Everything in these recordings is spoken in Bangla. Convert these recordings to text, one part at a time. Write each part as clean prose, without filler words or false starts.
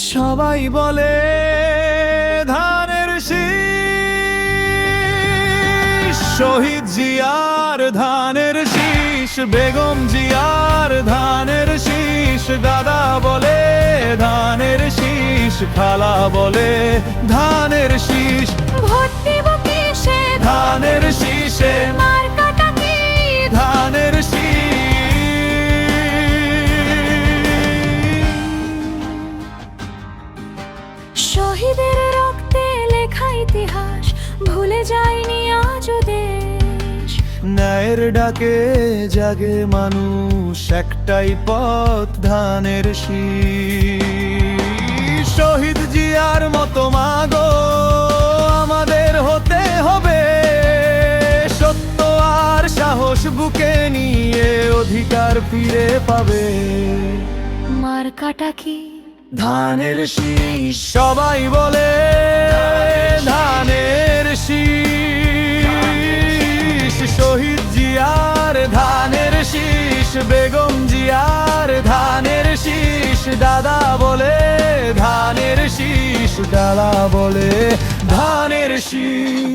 সবাই বলে ধানের শীষ, শহীদ জিয়ার ধানের শীষ, বেগম জিয়ার ধানের শীষ। দাদা বলে ধানের শীষ, খালা বলে ধানের শীষ। ভোট দিব কিসে? ধানের শীষে। মার্কাটা কি? ধানের শীষ। শহীদের রক্তে লেখা ইতিহাস ভুলে যায়নি আজও দেশ। ন্যায়ের ডাকে জাগে মানুষ, একটাই পথ ধানের শীষ। শহীদ জিয়ার মতো মাগো আমাদের হতে হবে, সত্য আর সাহস বুকে নিয়ে অধিকার ফিরে পাবে। মার্কাটা কি? ধানের শীষ। সবাই বলে ধানের শীষ, শহীদ জিয়ার ধানের শীষ, বেগম জিয়ার ধানের শীষ। দাদা বলে ধানের শীষ, ডালা বলে ধানের শীষ।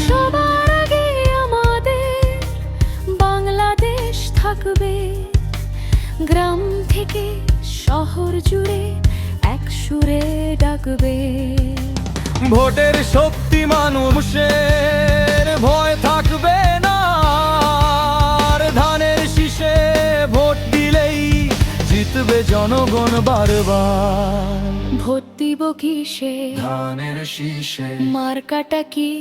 সবার আগে আমাদের বাংলাদেশ থাকবে, গ্রাম থেকে শহর জুড়ে এক সুরে ডাকবে। ভোটের শক্তি মানুষের ভয় থাকবে না, আর ধানের শীষে ভোট দিলেই জিতবে জনগণ বারবার। ভোট দিব কিসে? ধানের শীষে। মার্কাটা কি?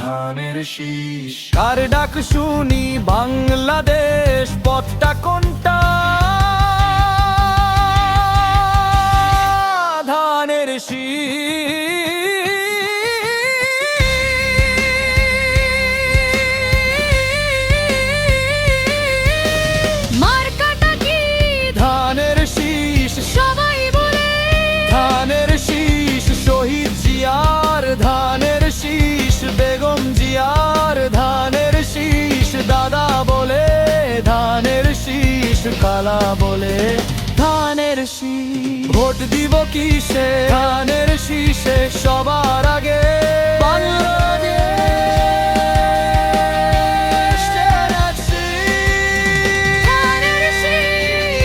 ধানের শীষ। কার ডাক শুনি বাংলাদেশ, পথটা কোনটা? ধানের শীষ। মার্কাটা কি? ধানের শীষ। সবাই বলে ধানের শীষ। শহীদ জিয়ার ধানের শীষ, বেগম জিয়ার ধানের শীষ। দাদা বলে ধানের শীষ, খালা বলে ধানের শীষ। ভোট দিব কিসে? ধানের শীষে। সবার আগে বাংলাদেশ ধানের শীষ।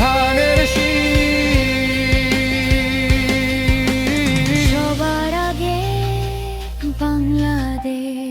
ধানের শীষ। সবার আগে বাংলাদেশ।